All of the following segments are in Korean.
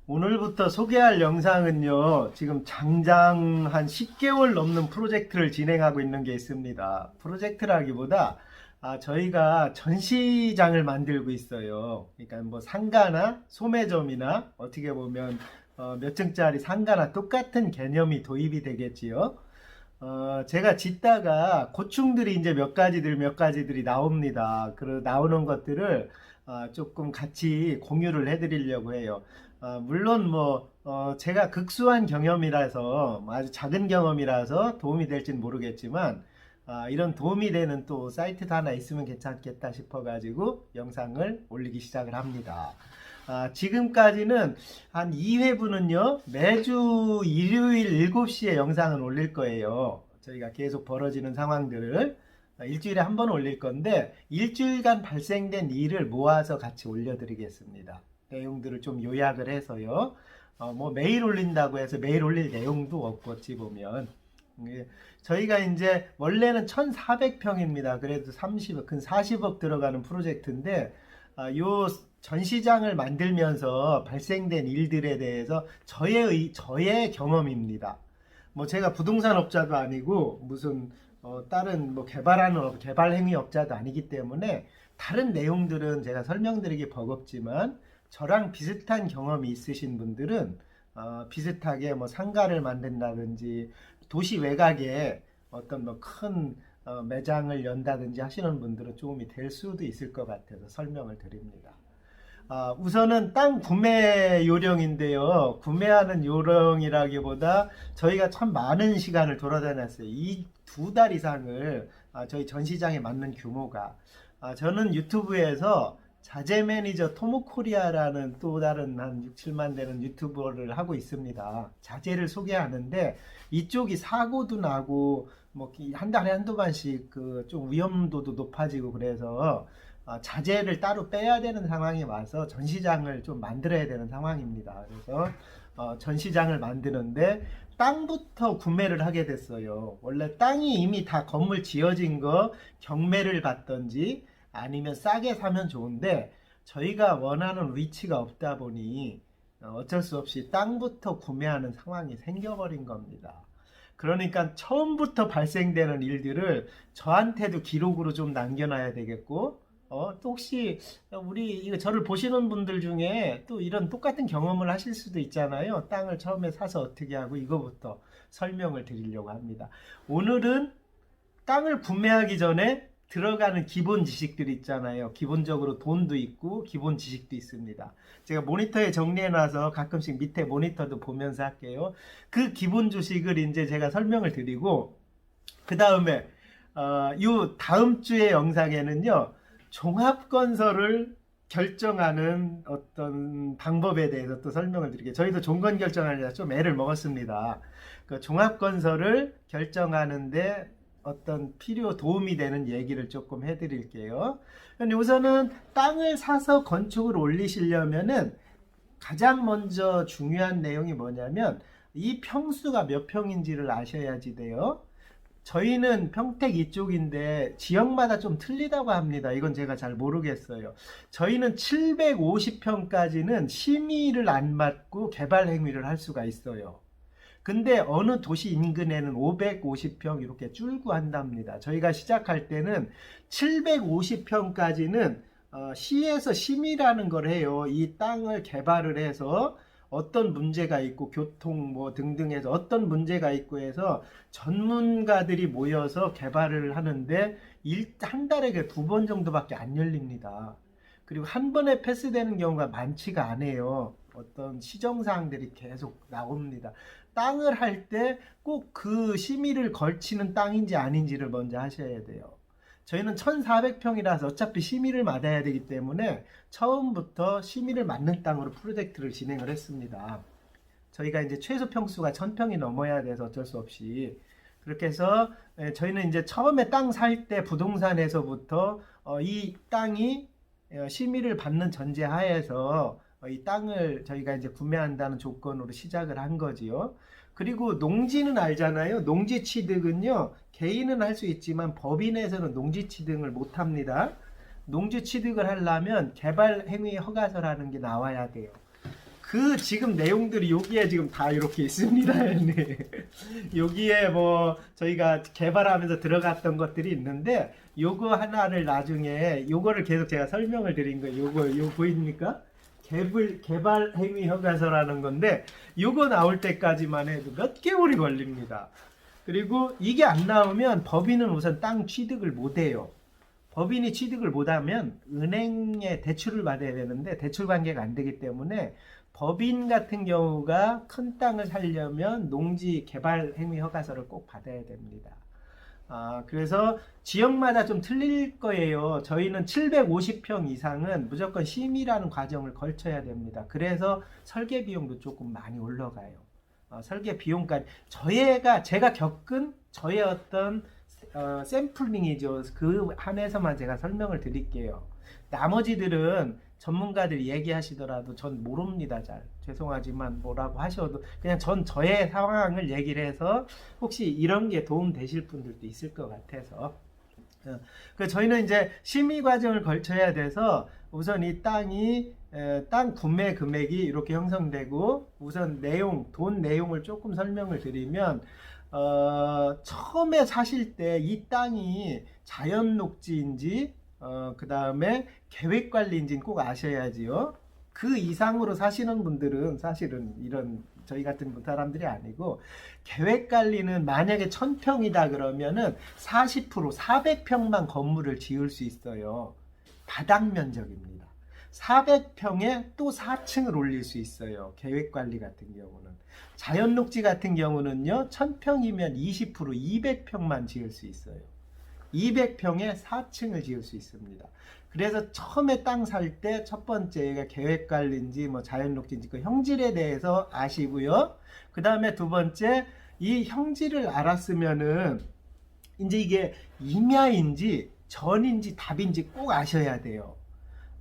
오늘부터 소개할 영상은요, 지금 장장 한 10개월 넘는 프로젝트를 진행하고 있는 게 있습니다. 프로젝트라기보다 저희가 전시장을 만들고 있어요. 그러니까 뭐 상가나 소매점이나 어떻게 보면 몇 층짜리 상가나 똑같은 개념이 도입이 되겠지요. 제가 짓다가 고충들이 이제 몇 가지들이 나옵니다. 그 나오는 것들을 조금 같이 공유를 해드리려고 해요. 물론 제가 극소한 경험이라서 아주 작은 경험이라서 도움이 될지는 모르겠지만 이런 도움이 되는 또 사이트도 하나 있으면 괜찮겠다 싶어가지고 영상을 올리기 시작을 합니다. 지금까지는 한 2회분은요 매주 일요일 7시에 영상을 올릴 거예요. 저희가 계속 벌어지는 상황들을 일주일에 한 번 올릴 건데 일주일간 발생된 일을 모아서 같이 올려드리겠습니다. 내용들을 좀 요약을 해서요. 매일 올린다고 해서 매일 올릴 내용도 없고 어찌 보면 저희가 이제 원래는 1400평입니다. 그래도 30억, 근 40억 들어가는 프로젝트인데 요 전시장을 만들면서 발생된 일들에 대해서 저의 경험입니다. 제가 부동산 업자도 아니고 무슨 다른 개발하는 개발 행위 업자도 아니기 때문에 다른 내용들은 제가 설명드리기 버겁지만 저랑 비슷한 경험이 있으신 분들은 비슷하게 상가를 만든다든지 도시 외곽에 어떤 큰 매장을 연다든지 하시는 분들은 도움이 될 수도 있을 것 같아서 설명을 드립니다. 우선은 땅 구매 요령인데요. 구매하는 요령이라기보다 저희가 참 많은 시간을 돌아다녔어요. 이 2달 이상을 저희 전시장에 맞는 규모가. 저는 유튜브에서 자재 매니저 토모코리아라는 또 다른 한 6, 7만 되는 유튜버를 하고 있습니다. 자재를 소개하는데 이쪽이 사고도 나고 한 달에 한두 번씩 좀 위험도도 높아지고 그래서 자재를 따로 빼야 되는 상황이 와서 전시장을 좀 만들어야 되는 상황입니다. 그래서 전시장을 만드는데 땅부터 구매를 하게 됐어요. 원래 땅이 이미 다 건물 지어진 거 경매를 받던지 아니면 싸게 사면 좋은데 저희가 원하는 위치가 없다 보니 어쩔 수 없이 땅부터 구매하는 상황이 생겨버린 겁니다. 그러니까 처음부터 발생되는 일들을 저한테도 기록으로 좀 남겨놔야 되겠고 또 혹시 저를 보시는 분들 중에 또 이런 똑같은 경험을 하실 수도 있잖아요. 땅을 처음에 사서 어떻게 하고 이거부터 설명을 드리려고 합니다. 오늘은 땅을 구매하기 전에 들어가는 기본 지식들이 있잖아요. 기본적으로 돈도 있고 기본 지식도 있습니다. 제가 모니터에 정리해놔서 가끔씩 밑에 모니터도 보면서 할게요. 그 기본 지식을 이제 제가 설명을 드리고 그 다음에 요 다음 주의 영상에는요. 종합건설을 결정하는 어떤 방법에 대해서 또 설명을 드릴게요. 저희도 종건 결정하느라 좀 애를 먹었습니다. 그 종합건설을 결정하는데 어떤 도움이 되는 얘기를 조금 해드릴게요. 우선은 땅을 사서 건축을 올리시려면은 가장 먼저 중요한 내용이 뭐냐면 이 평수가 몇 평인지를 아셔야지 돼요. 저희는 평택 이쪽인데 지역마다 좀 틀리다고 합니다. 이건 제가 잘 모르겠어요. 저희는 750평까지는 심의를 안 받고 개발 행위를 할 수가 있어요. 근데 어느 도시 인근에는 550평 이렇게 줄고 한답니다. 저희가 시작할 때는 750평까지는 시에서 심의라는 걸 해요. 이 땅을 개발을 해서 어떤 문제가 있고 교통 등등해서 어떤 문제가 있고 해서 전문가들이 모여서 개발을 하는데 한 달에 2번 정도밖에 안 열립니다. 그리고 한 번에 패스되는 경우가 많지가 않아요. 어떤 시정사항들이 계속 나옵니다. 땅을 할 때 꼭 그 심의를 걸치는 땅인지 아닌지를 먼저 하셔야 돼요. 저희는 1400평이라서 어차피 심의를 받아야 되기 때문에 처음부터 심의를 맞는 땅으로 프로젝트를 진행을 했습니다. 저희가 이제 최소 평수가 1000평이 넘어야 돼서 어쩔 수 없이 그렇게 해서 저희는 이제 처음에 땅 살 때 부동산에서부터 이 땅이 심의를 받는 전제 하에서 이 땅을 저희가 이제 구매한다는 조건으로 시작을 한 거지요. 그리고 농지는 알잖아요. 농지 취득은요, 개인은 할 수 있지만 법인에서는 농지 취득을 못 합니다. 농지 취득을 하려면 개발 행위 허가서라는 게 나와야 돼요. 그 지금 내용들이 여기에 지금 다 이렇게 있습니다. 네. 여기에 뭐 저희가 개발하면서 들어갔던 것들이 있는데 요거 하나를 나중에 요거를 계속 제가 설명을 드린 거예요. 요거 보입니까? 개발 행위 허가서라는 건데 요거 나올 때까지만 해도 몇 개월이 걸립니다. 그리고 이게 안 나오면 법인은 우선 땅 취득을 못 해요. 법인이 취득을 못하면 은행에 대출을 받아야 되는데 대출 관계가 안 되기 때문에 법인 같은 경우가 큰 땅을 사려면 농지 개발 행위 허가서를 꼭 받아야 됩니다. 그래서 지역마다 좀 틀릴 거예요. 저희는 750평 이상은 무조건 심의라는 과정을 거쳐야 됩니다. 그래서 설계 비용도 조금 많이 올라가요. 설계 비용까지 제가 겪은 저의 어떤 샘플링이죠. 그 한에서만 제가 설명을 드릴게요. 나머지들은 전문가들이 얘기하시더라도 전 모릅니다. 잘 죄송하지만 뭐라고 하셔도 그냥 저의 상황을 얘기를 해서 혹시 이런 게 도움 되실 분들도 있을 것 같아서 저희는 이제 심의 과정을 거쳐야 돼서 우선 이 땅 구매 금액이 이렇게 형성되고 우선 돈 내용을 조금 설명을 드리면 처음에 사실 때 이 땅이 자연 녹지인지 그 다음에 계획관리인지는 꼭 아셔야지요. 그 이상으로 사시는 분들은 사실은 이런 저희 같은 사람들이 아니고 계획관리는 만약에 1000평이다 그러면은 40% 400평만 건물을 지을 수 있어요. 바닥 면적입니다. 400평에 또 4층을 올릴 수 있어요. 계획관리 같은 경우는. 자연녹지 같은 경우는요 1000평이면 20% 200평만 지을 수 있어요. 200평에 4층을 지을 수 있습니다. 그래서 처음에 땅 살 때 첫 번째가 계획관리인지 뭐 자연녹지인지 그 형질에 대해서 아시고요. 그 다음에 두 번째 이 형질을 알았으면은 이제 이게 임야인지 전인지 답인지 꼭 아셔야 돼요.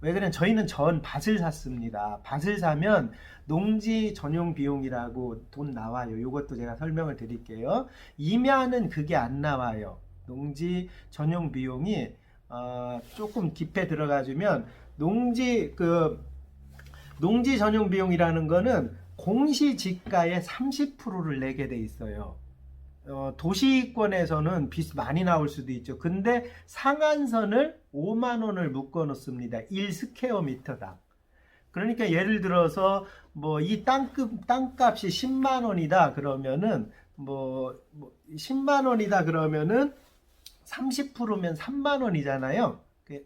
왜 그러냐면 저희는 밭을 샀습니다. 밭을 사면 농지 전용 비용이라고 돈 나와요. 이것도 제가 설명을 드릴게요. 임야는 그게 안 나와요. 농지 전용 비용이 조금 깊게 들어가주면 농지 전용 비용이라는 거는 공시지가의 30%를 내게 돼 있어요. 도시권에서는 많이 나올 수도 있죠. 근데 상한선을 5만 원을 묶어 놓습니다. 1스퀘어미터당. 그러니까 예를 들어서 뭐 이 땅값이 10만 원이다 그러면은 10만 원이다 그러면은 30%면 3만 원이잖아요.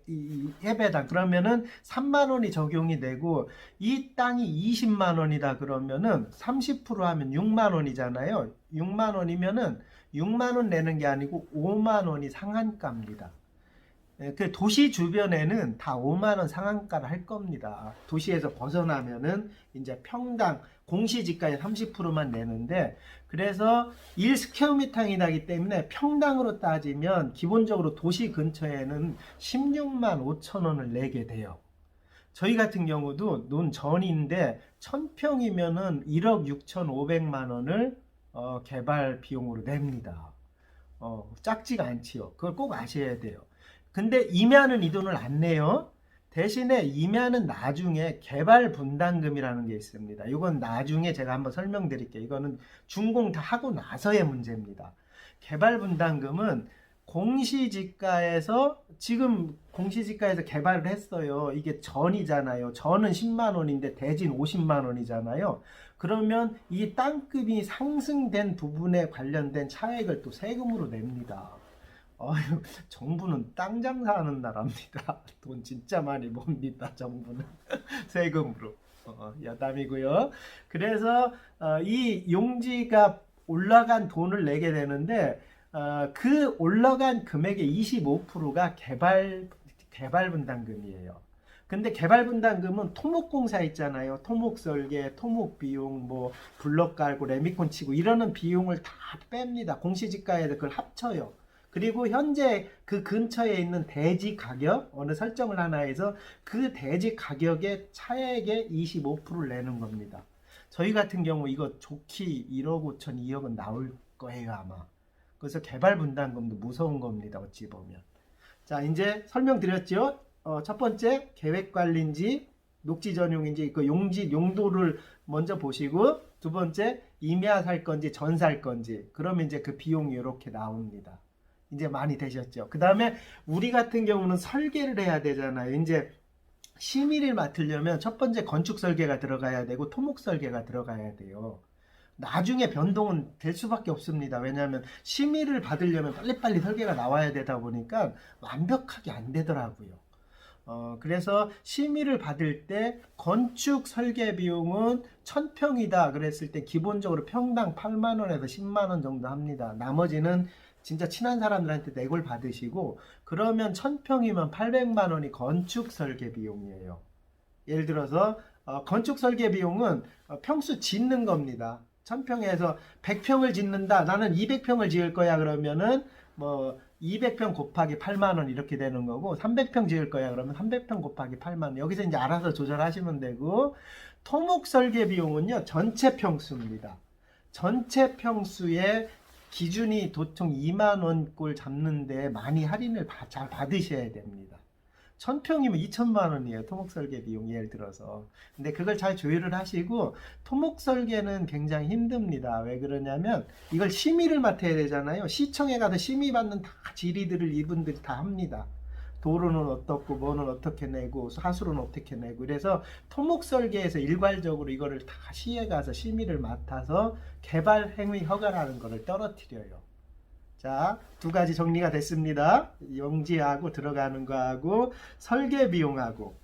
이 해배당 그러면은 3만 원이 적용이 되고 이 땅이 20만 원이다 그러면은 30% 하면 6만 원이잖아요. 6만 원이면은 6만 원 내는 게 아니고 5만 원이 상한가입니다. 그 도시 주변에는 다 5만 원 상한가를 할 겁니다. 도시에서 벗어나면은 이제 평당 공시지가의 30%만 내는데 그래서 1스퀘어미터이기 때문에 평당으로 따지면 기본적으로 도시 근처에는 16만 5천 원을 내게 돼요. 저희 같은 경우도 논 전인데 1000평이면은 1억 6,500만 원을 개발 비용으로 냅니다. 작지가 않지요. 그걸 꼭 아셔야 돼요. 근데 임야는 이 돈을 안 내요. 대신에 임야는 나중에 개발 분담금이라는 게 있습니다. 이건 나중에 제가 한번 설명드릴게요. 이거는 준공 다 하고 나서의 문제입니다. 개발 분담금은 지금 공시지가에서 개발을 했어요. 이게 전이잖아요. 전은 10만 원인데 대진 50만 원이잖아요. 그러면 이 땅급이 상승된 부분에 관련된 차액을 또 세금으로 냅니다. 정부는 땅 장사하는 나라입니다. 돈 진짜 많이 봅니다. 정부는 세금으로 여담이고요. 그래서 이 용지가 올라간 돈을 내게 되는데 그 올라간 금액의 25%가 개발 분담금이에요. 근데 개발 분담금은 토목공사 있잖아요. 토목 설계, 토목 비용, 뭐 블럭 깔고 레미콘 치고 이러는 비용을 다 뺍니다. 공시지가에 그걸 합쳐요. 그리고 현재 그 근처에 있는 대지 가격 어느 설정을 하나 해서 그 대지 가격의 차액의 25%를 내는 겁니다. 저희 같은 경우 이거 좋기 1억 5천 2억은 나올 거예요 아마. 그래서 개발 분담금도 무서운 겁니다 어찌 보면. 자 이제 설명드렸죠. 첫 번째 계획관리인지 녹지 전용인지 그 용지 용도를 먼저 보시고, 두 번째 임야 살 건지 전 살 건지, 그러면 이제 그 비용이 이렇게 나옵니다. 이제 많이 되셨죠. 그 다음에 우리 같은 경우는 설계를 해야 되잖아요. 이제 심의를 맡으려면 첫 번째 건축 설계가 들어가야 되고 토목 설계가 들어가야 돼요. 나중에 변동은 될 수밖에 없습니다. 왜냐하면 심의를 받으려면 빨리빨리 설계가 나와야 되다 보니까 완벽하게 안 되더라고요. 그래서 심의를 받을 때 건축 설계 비용은 1000평이다 그랬을 때 기본적으로 평당 8만 원에서 10만 원 정도 합니다. 나머지는 진짜 친한 사람들한테 내골 받으시고, 그러면 1000평이면 800만 원이 건축 설계 비용이에요. 예를 들어서 건축 설계 비용은 평수 짓는 겁니다. 1000평에서 100평을 짓는다. 나는 200평을 지을 거야. 그러면은 뭐 200평 곱하기 8만 원 이렇게 되는 거고, 300평 지을 거야. 그러면 300평 곱하기 8만 원. 여기서 이제 알아서 조절하시면 되고, 토목 설계 비용은요, 전체 평수입니다. 전체 평수에 기준이 보통 2만 원꼴 잡는데 많이 할인을 잘 받으셔야 됩니다. 1000평이면 2천만 원이에요. 토목 설계 비용 예를 들어서. 근데 그걸 잘 조율을 하시고, 토목 설계는 굉장히 힘듭니다. 왜 그러냐면 이걸 심의를 맡아야 되잖아요. 시청에 가서 심의 받는 다 질의들을 이분들이 다 합니다. 도로는 어떻고 뭐는 어떻게 내고 하수는 어떻게 내고, 그래서 토목 설계에서 일괄적으로 이거를 다 시에 가서 심의를 맡아서 개발 행위 허가라는 거를 떨어뜨려요. 자, 두 가지 정리가 됐습니다. 용지하고 들어가는 거하고 설계 비용하고.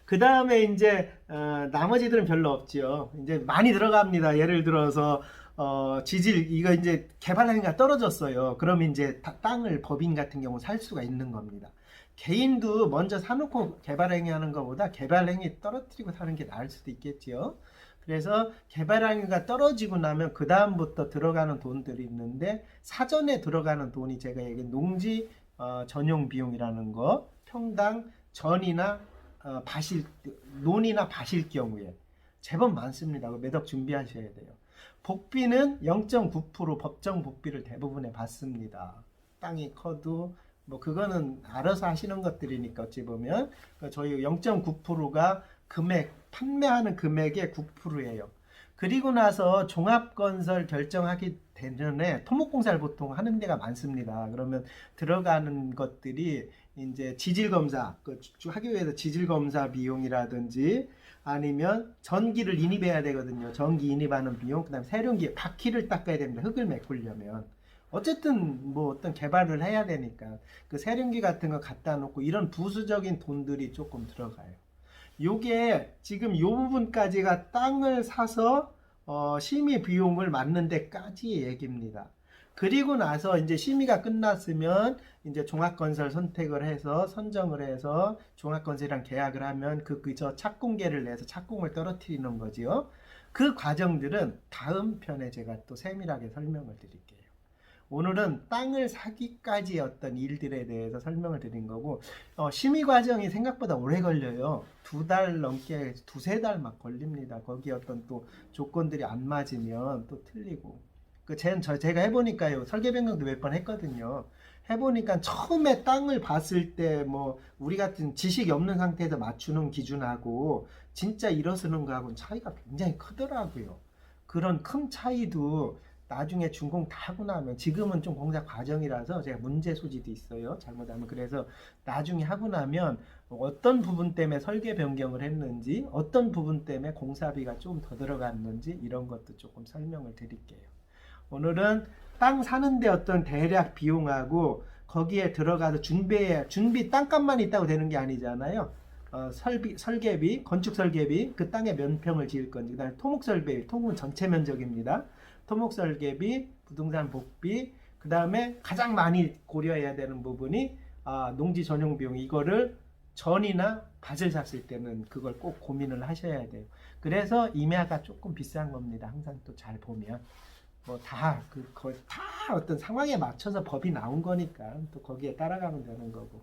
그 다음에 이제 나머지들은 별로 없죠. 이제 많이 들어갑니다. 예를 들어서 지질, 이거 이제 개발 행위가 떨어졌어요. 그럼 이제 땅을 법인 같은 경우 살 수가 있는 겁니다. 개인도 먼저 사놓고 개발 행위 하는 것보다 개발 행위 떨어뜨리고 사는 게 나을 수도 있겠지요. 그래서 개발 행위가 떨어지고 나면 그 다음부터 들어가는 돈들이 있는데, 사전에 들어가는 돈이 제가 얘기한 농지 전용 비용이라는 거, 평당 전이나 논이나 밭일 경우에 제법 많습니다. 매덕 준비하셔야 돼요. 복비는 0.9% 법정 복비를 대부분에 받습니다. 땅이 커도 뭐 그거는 알아서 하시는 것들이니까 어찌 보면 저희 0.9%가 금액, 판매하는 금액의 9%예요. 그리고 나서 종합건설 결정하기 전에 토목공사를 보통 하는 데가 많습니다. 그러면 들어가는 것들이 이제 지질검사, 하기 위해서 지질검사 비용이라든지, 아니면 전기를 인입해야 되거든요. 전기 인입하는 비용, 그 다음에 세륜기, 바퀴를 닦아야 됩니다. 흙을 메꾸려면. 어쨌든 뭐 어떤 개발을 해야 되니까 그 세륜기 같은 거 갖다 놓고 이런 부수적인 돈들이 조금 들어가요. 요게 지금 요 부분까지가 땅을 사서 심의 비용을 맞는 데까지 얘기입니다. 그리고 나서 이제 심의가 끝났으면 이제 종합건설 선택을 해서 선정을 해서 종합건설이랑 계약을 하면 그저 착공계를 내서 착공을 떨어뜨리는 거지요. 그 과정들은 다음 편에 제가 또 세밀하게 설명을 드릴게요. 오늘은 땅을 사기까지의 어떤 일들에 대해서 설명을 드린 거고, 심의 과정이 생각보다 오래 걸려요. 2달 넘게, 2~3달 막 걸립니다. 거기 어떤 또 조건들이 안 맞으면 또 틀리고. 제가 해보니까요, 설계 변경도 몇 번 했거든요. 해보니까 처음에 땅을 봤을 때 뭐 우리 같은 지식이 없는 상태에서 맞추는 기준하고 진짜 일어서는 거하고는 차이가 굉장히 크더라고요. 그런 큰 차이도 나중에 준공 다 하고 나면, 지금은 좀 공사 과정이라서 제가 문제 소지도 있어요. 잘못하면. 그래서 나중에 하고 나면 어떤 부분 때문에 설계 변경을 했는지, 어떤 부분 때문에 공사비가 좀 더 들어갔는지, 이런 것도 조금 설명을 드릴게요. 오늘은 땅 사는데 어떤 대략 비용하고 거기에 들어가서 준비 땅값만 있다고 되는 게 아니잖아요. 설계비, 건축 설계비, 그 땅에 몇 평을 지을 건지, 그다음에 토목 설계비, 토목은 전체 면적입니다. 토목 설계비, 부동산 복비, 그 다음에 가장 많이 고려해야 되는 부분이 농지 전용 비용. 이거를 전이나 밭을 샀을 때는 그걸 꼭 고민을 하셔야 돼요. 그래서 임야가 조금 비싼 겁니다. 항상 또 잘 보면 뭐 다 어떤 상황에 맞춰서 법이 나온 거니까 또 거기에 따라가면 되는 거고.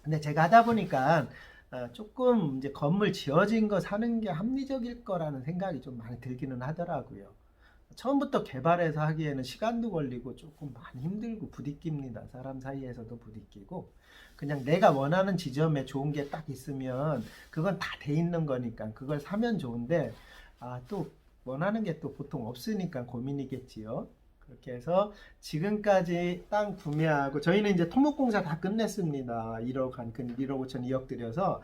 근데 제가 하다 보니까 조금 이제 건물 지어진 거 사는 게 합리적일 거라는 생각이 좀 많이 들기는 하더라고요. 처음부터 개발해서 하기에는 시간도 걸리고 조금 많이 힘들고 부딪힙니다. 사람 사이에서도 부딪히고 그냥 내가 원하는 지점에 좋은 게 딱 있으면 그건 다 돼 있는 거니까 그걸 사면 좋은데 또 원하는 게 또 보통 없으니까 고민이겠지요. 그렇게 해서 지금까지 땅 구매하고 저희는 이제 토목공사 다 끝냈습니다. 1억 한 1억 5천 2억 들여서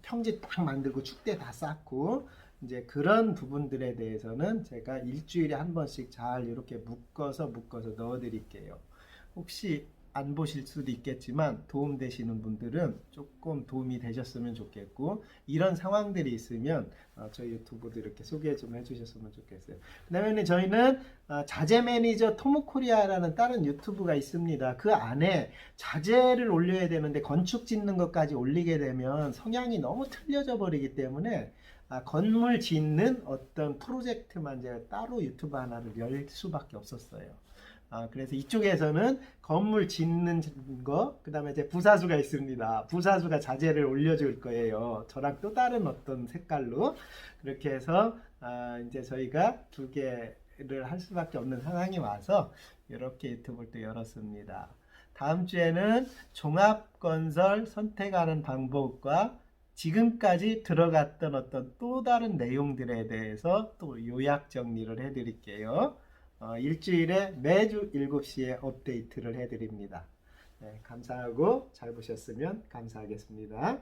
평지 딱 만들고 축대 다 쌓고 이제 그런 부분들에 대해서는 제가 일주일에 한 번씩 잘 이렇게 묶어서 넣어 드릴게요. 혹시 안 보실 수도 있겠지만 도움 되시는 분들은 조금 도움이 되셨으면 좋겠고 이런 상황들이 있으면 저희 유튜브도 이렇게 소개 좀 해주셨으면 좋겠어요. 그 다음에 저희는 자재 매니저 토목코리아라는 다른 유튜브가 있습니다. 그 안에 자재를 올려야 되는데 건축 짓는 것까지 올리게 되면 성향이 너무 틀려져 버리기 때문에 건물 짓는 어떤 프로젝트만 제가 따로 유튜브 하나를 열 수밖에 없었어요. 그래서 이쪽에서는 건물 짓는 거, 그 다음에 이제 부사수가 있습니다. 부사수가 자재를 올려줄 거예요. 저랑 또 다른 어떤 색깔로. 그렇게 해서, 이제 저희가 두 개를 할 수밖에 없는 상황이 와서, 이렇게 유튜브를 또 열었습니다. 다음 주에는 종합건설 선택하는 방법과 지금까지 들어갔던 어떤 또 다른 내용들에 대해서 또 요약 정리를 해드릴게요. 일주일에 매주 7시에 업데이트를 해드립니다. 네, 감사하고 잘 보셨으면 감사하겠습니다.